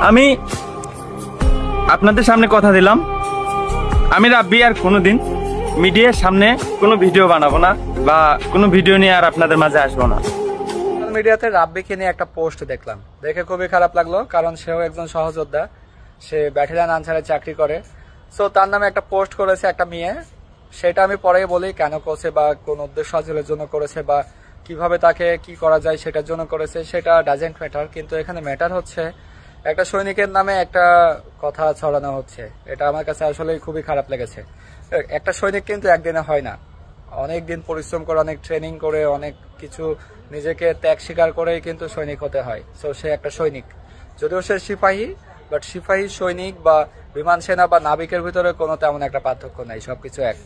আমি আপনাদের সামনে কথা দিলাম, আমি রাব্বি আর কোনোদিন মিডিয়ার সামনে কোনো ভিডিও বানাবো না বা কোনো ভিডিও নিয়ে আর আপনাদের মাঝে আসবো না। মিডিয়াতে রাব্বিকে নিয়ে একটা পোস্ট দেখলাম, দেখে খুবই খারাপ লাগলো, কারণ সেও একজন সহযোদ্ধা, সে ব্যাটালিয়ন আনসারে চাকরি করে। সো তার নামে একটা পোস্ট করেছে একটা মেয়ে, সেটা আমি পরেই বলি কেন করেছে বা কোন উদ্দেশ্য হাসিলের জন্য করেছে বা কিভাবে তাকে কি করা যায় সেটার জন্য করেছে, সেটা ডাজেন্ট ম্যাটার। কিন্তু এখানে ম্যাটার হচ্ছে একটা সৈনিকের নামে একটা কথা ছড়ানো হচ্ছে, এটা আমার কাছে আসলে খুবই খারাপ লেগেছে। একটা সৈনিক কিন্তু একদিনে হয় না, অনেক দিন পরিশ্রম করে, অনেক ট্রেনিং করে, অনেক কিছু নিজেকে ত্যাগ স্বীকার করেই কিন্তু সৈনিক হতে হয়। সো সে একটা সৈনিক, যদিও সে সিপাহী, বাট সিপাহী, সৈনিক বা বিমান সেনা বা নাবিকের ভিতরে কোনো তেমন একটা পার্থক্য নাই, সবকিছু এক।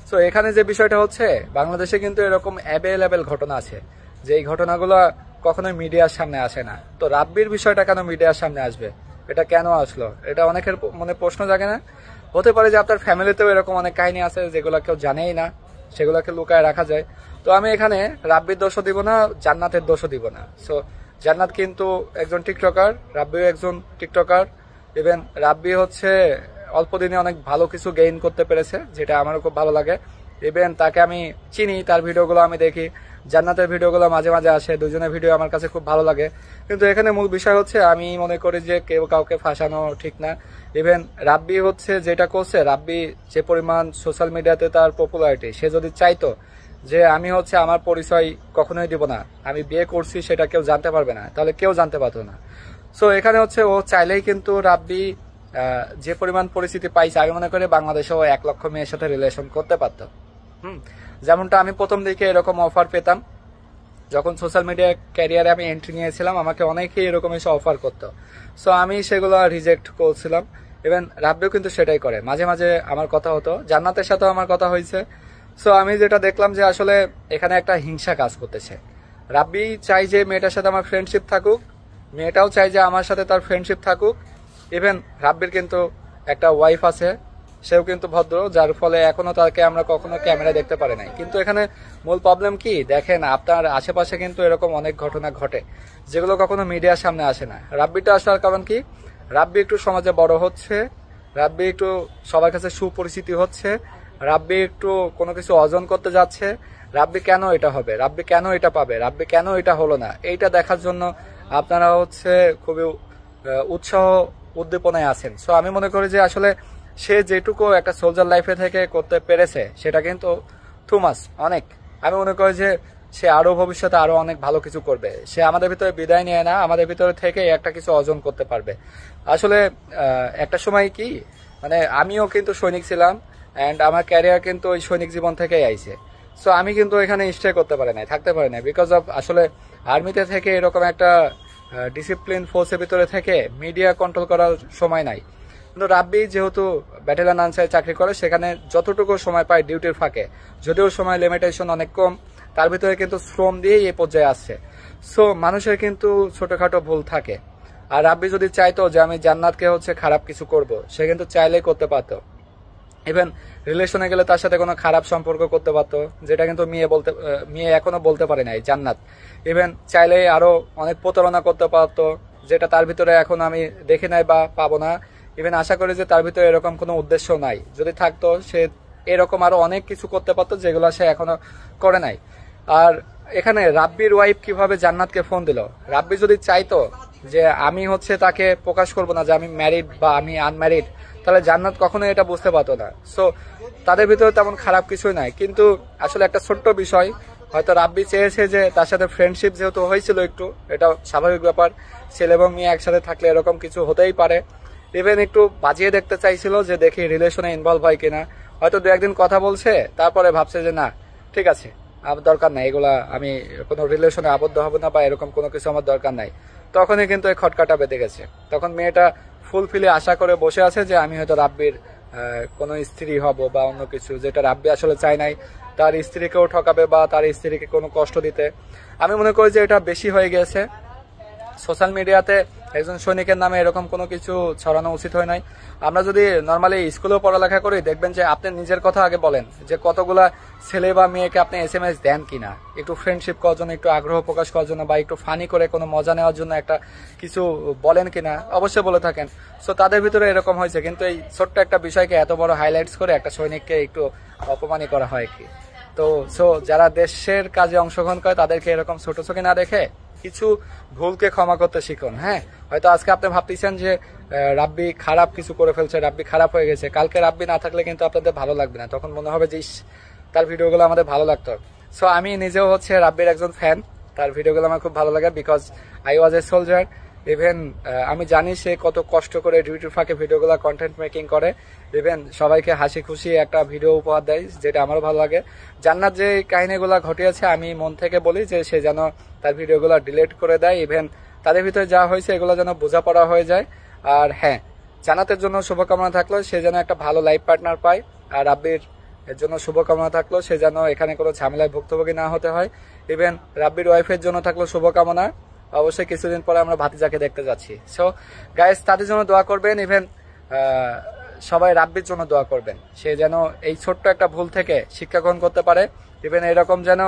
সো এখানে যে বিষয়টা হচ্ছে, বাংলাদেশে কিন্তু এরকম অ্যাভেলেবেল ঘটনা আছে যে এই ঘটনাগুলো কখনোই মিডিয়ার সামনে আসে না। তো রাব্বির বিষয়টা কেন মিডিয়ার সামনে আসবে, এটা কেন আসলো, এটা অনেকের মনে প্রশ্ন জাগে না? হতে পারে যে আপনার ফ্যামিলিতেও এরকম অনেক কাহিনী আছে যেগুলো কেউ জানেই না, সেগুলোকে লুকায় রাখা যায়। তো আমি এখানে রাব্বির দোষও দিব না, জান্নাতের দোষও দিব না। সো জান্নাত কিন্তু একজন টিকটকার, রাব্বিও একজন টিকটকার। ইভেন রাব্বি হচ্ছে অল্প দিনে অনেক ভালো কিছু গেইন করতে পেরেছে, যেটা আমারও খুব ভালো লাগে। ইভেন তাকে আমি চিনি, তার ভিডিওগুলো আমি দেখি, জান্নাতের ভিডিওগুলো মাঝে মাঝে আসে, দুজনের ভিডিও আমার কাছে খুব ভালো লাগে। কিন্তু এখানে মূল বিষয় হচ্ছে, আমি মনে করি যে কেউ কাউকে ফাঁসানো ঠিক না। ইভেন রাব্বি হচ্ছে যেটা করছে, রাব্বি যে পরিমাণ সোশ্যাল মিডিয়াতে তার পপুলারিটি, সে যদি চাইতো যে আমি হচ্ছে আমার পরিচয় কখনোই দিব না, আমি বিয়ে করছি সেটা কেউ জানতে পারবে না, তাহলে কেউ জানতে পারতো না। সো এখানে হচ্ছে ও চাইলেই কিন্তু রাব্বি যে পরিমাণ পরিস্থিতি পাইছে, আমি মনে করি বাংলাদেশেও 1 লক্ষ মেয়ের সাথে রিলেশন করতে পারত। যেমনটা আমি প্রথম দিকে এরকম অফার পেতাম, যখন সোশ্যাল মিডিয়া ক্যারিয়ারে আমি এন্ট্রি নিয়েছিলাম, আমাকে অনেকেই এরকম এসে অফার করতো। সো আমি সেগুলো রিজেক্ট করছিলাম। ইভেন রাব্বিও কিন্তু সেটাই করে, মাঝে মাঝে আমার কথা হতো, জান্নাতের সাথেও আমার কথা হয়েছে। সো আমি যেটা দেখলাম যে আসলে এখানে একটা হিংসা কাজ করতেছে। রাব্বি চাই যে মেয়েটার সাথে আমার ফ্রেন্ডশিপ থাকুক, মেয়েটাও চাই যে আমার সাথে তার ফ্রেন্ডশিপ থাকুক। ইভেন রাব্বির কিন্তু একটা ওয়াইফ আছে, সেও কিন্তু ভদ্র, যার ফলে এখনো তাকে আমরা কখনো ক্যামেরায় দেখতে পারি নাই। কিন্তু এখানে মূল প্রবলেম কি দেখেন, আপনার আশেপাশে কিন্তু এরকম অনেক ঘটনা ঘটে যেগুলো কখনো মিডিয়ার সামনে আসে না। রাব্বিটা আসার কারণ কি, রাব্বি একটু সমাজে বড় হচ্ছে, রাব্বি একটু সবার কাছে সুপরিচিতি হচ্ছে, রাব্বি একটু কোনো কিছু অর্জন করতে যাচ্ছে। রাব্বি কেন এটা হবে, রাব্বি কেন এটা পাবে, রাব্বি কেন এটা হলো না, এইটা দেখার জন্য আপনারা হচ্ছে খুবই উৎসাহ উদ্দীপনায় আছেন। সো আমি মনে করি যে আসলে সে যেটুকু একটা সোলজার লাইফে থেকে করতে পেরেছে সেটা কিন্তু টু মাচ, অনেক। আমি মনে করি যে সে আরো ভবিষ্যতে আরো অনেক ভালো কিছু করবে। সে আমাদের ভিতরে বিদায় নিয়ে না, আমাদের ভিতরে থেকে একটা কিছু অর্জন করতে পারবে। আসলে একটা সময় কি, মানে আমিও কিন্তু সৈনিক ছিলাম, অ্যান্ড আমার ক্যারিয়ার কিন্তু ওই সৈনিক জীবন থেকেই আইছে। সো আমি কিন্তু এখানে স্টে করতে পারি নাই, থাকতে পারি নাই, বিকজ অফ আসলে আর্মিতে থেকে এরকম একটা ডিসিপ্লিন ফোর্সের ভিতরে থেকে মিডিয়া কন্ট্রোল করার সময় নাই। কিন্তু রাব্বি যেহেতু ব্যাটালিয়ন আনসারে চাকরি করে, সেখানে যতটুকু সময় পায় ডিউটির ফাঁকে, যদিও সময় লিমিটেশন অনেক কম, তার ভিতরে কিন্তু শ্রম দিয়েই এই পর্যায়ে আসছে। সো মানুষের কিন্তু ছোটখাটো ভুল থাকে। আর রাব্বি যদি চাইতো যে আমি জান্নাতকে হচ্ছে খারাপ কিছু করব, সে কিন্তু চাইলেই করতে পারতো। ইভেন রিলেশনে গেলে তার সাথে কোনো খারাপ সম্পর্ক করতে পারতো, যেটা কিন্তু মেয়ে এখনো বলতে পারে নাই জান্নাত। ইভেন চাইলে আরো অনেক প্রতারণা করতে পারতো, যেটা তার ভিতরে এখন আমি দেখি নাই বা পাবো না। ইভেন আশা করি যে তার ভিতরে এরকম কোনো উদ্দেশ্য নাই, যদি থাকতো সে এরকম আরো অনেক কিছু করতে পারতো যেগুলো সে এখনো করে নাই। আর এখানে রাব্বির ওয়াইফ কিভাবে জান্নাতকে ফোন দিল, রাব্বি যদি চাইতো যে আমি হচ্ছে তাকে প্রকাশ করবো না যে আমি ম্যারিড বা আমি আনম্যারিড, তাহলে জান্নাত কখনোই এটা বুঝতে পারতো না। সো তাদের ভিতরে তেমন খারাপ কিছুই নাই। কিন্তু আসলে একটা ছোট্ট বিষয়, হয়তো রাব্বি চেয়েছে যে তার সাথে ফ্রেন্ডশিপ যেহেতু হয়েছিল একটু, এটা স্বাভাবিক ব্যাপার, ছেলে এবং মেয়ে একসাথে থাকলে এরকম কিছু হতেই পারে। ইভেন একটু বাজিয়ে দেখতে চাইছিল যে দেখি রিলেশনে ইনভলভ হয় কিনা, হয়তো 2-1 দিন কথা বলছে, তারপরে ভাবছে যে না ঠিক আছে, আমার দরকার নাই এগুলা, আমি কোনো রিলেশনে আবদ্ধ হবো না বা এরকম কোনো কিছু আমার দরকার নাই। তখনই কিন্তু এই খটকাটা বেঁধে গেছে। তখন মেয়েটা ফুলফিলে আশা করে বসে আছে যে আমি হয়তো রাব্বির কোনো স্ত্রী হব বা অন্য কিছু, যেটা রাব্বি আসলে চায় নাই তার স্ত্রীকেও ঠকাবে বা তার স্ত্রীকে কোনো কষ্ট দিতে। আমি মনে করি যে এটা বেশি হয়ে গেছে। সোশ্যাল মিডিয়াতে একজন সৈনিকের নামে এরকম কোনো কিছু ছড়ানো উচিত হয় নাই। আমরা যদি নর্মালি স্কুলেও পড়ালেখা করি, দেখবেন যে আপনি নিজের কথা আগে বলেন, যে কতগুলা ছেলে বা মেয়েকে আপনি SMS দেন কিনা, একটু ফ্রেন্ডশিপ করার জন্য, একটু আগ্রহ প্রকাশ করার জন্য, বা একটু ফানি করে কোনো মজা নেওয়ার জন্য একটা কিছু বলেন কিনা, অবশ্যই বলে থাকেন। সো তাদের ভিতরে এরকম হয়েছে, কিন্তু এই ছোট্ট একটা বিষয়কে এত বড় হাইলাইটস করে একটা সৈনিককে একটু অপমানই করা হয় কি। তো যারা দেশের কাজে অংশগ্রহণ করে তাদেরকে এরকম ছোট চোখে না দেখে কিছু ভুলকে ক্ষমা করতে শিখুন। হ্যাঁ, হয়তো আজকে আপনি ভাবতেছেন যে রাব্বি খারাপ কিছু করে ফেলছে, রাব্বি খারাপ হয়ে গেছে, কালকে রাব্বি না থাকলে কিন্তু আপনাদের ভালো লাগবে না, তখন মনে হবে যে তার ভিডিওগুলো আমাদের ভালো লাগতো। সো আমি নিজেও হচ্ছে রাব্বির একজন ফ্যান, তার ভিডিওগুলো আমার খুব ভালো লাগে, because I was a soldier. Even আমি জানি সে কত কষ্ট করে ডিউটির ফাঁকে ভিডিওগুলো কন্টেন্ট মেকিং করে, ইভেন সবাইকে হাসি খুশি একটা ভিডিও উপহার দেয়, যেটা আমারও ভালো লাগে। জান্নাত যে কাহিনীগুলো ঘটিয়েছে, আমি মন থেকে বলি যে সে যেন তার ভিডিওগুলো ডিলিট করে দেয়, ইভেন তাদের ভিতরে যা হয়েছে এগুলো যেন বোঝাপড়া হয়ে যায়। আর হ্যাঁ, জান্নাতের জন্য শুভকামনা থাকলো, সে যেন একটা ভালো লাইফ পার্টনার পায়। আর রাব্বির এর জন্য শুভকামনা থাকলো, সে যেন এখানে কোনো ঝামেলায় ভুক্তভোগী না হতে হয়। ইভেন রাব্বির ওয়াইফের জন্য থাকলো শুভকামনা। অবশ্যই কিছুদিন পরে আমরা ভাতিজাকে দেখতে যাচ্ছি। সো গাইস, তাদের জন্য দোয়া করবেন, ইভেন সবাই রাব্বির জন্য দোয়া করবেন, সে যেন এই ছোট্ট একটা ভুল থেকে শিক্ষা গ্রহণ করতে পারে। ইভেন এরকম যেন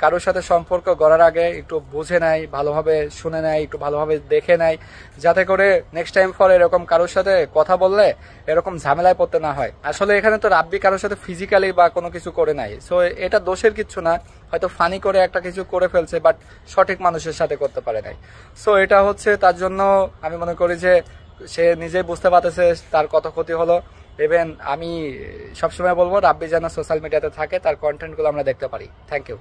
কারোর সাথে সম্পর্ক গড়ার আগে একটু বুঝে নেয়, ভালোভাবে শুনে নেয়, একটু ভালোভাবে দেখে নেয়, যাতে করে নেক্সট টাইম ফর এরকম কারোর সাথে কথা বললে এরকম ঝামেলায় পড়তে না হয়। আসলে এখানে তো রাব্বি কারোর সাথে ফিজিক্যালি বা কোনো কিছু করে নাই, সো এটা দোষের কিছু না, হয়তো ফানি করে একটা কিছু করে ফেলছে, বাট সঠিক মানুষের সাথে করতে পারে নাই। সো এটা হচ্ছে তার জন্য আমি মনে করি যে সে নিজেই বুঝতে পারতেছে তার কত ক্ষতি হলো। ইভেন আমি সবসময় বলবো রাব্বি যেন সোশ্যাল মিডিয়াতে থাকে, তার কন্টেন্টগুলো আমরা দেখতে পারি। Thank you.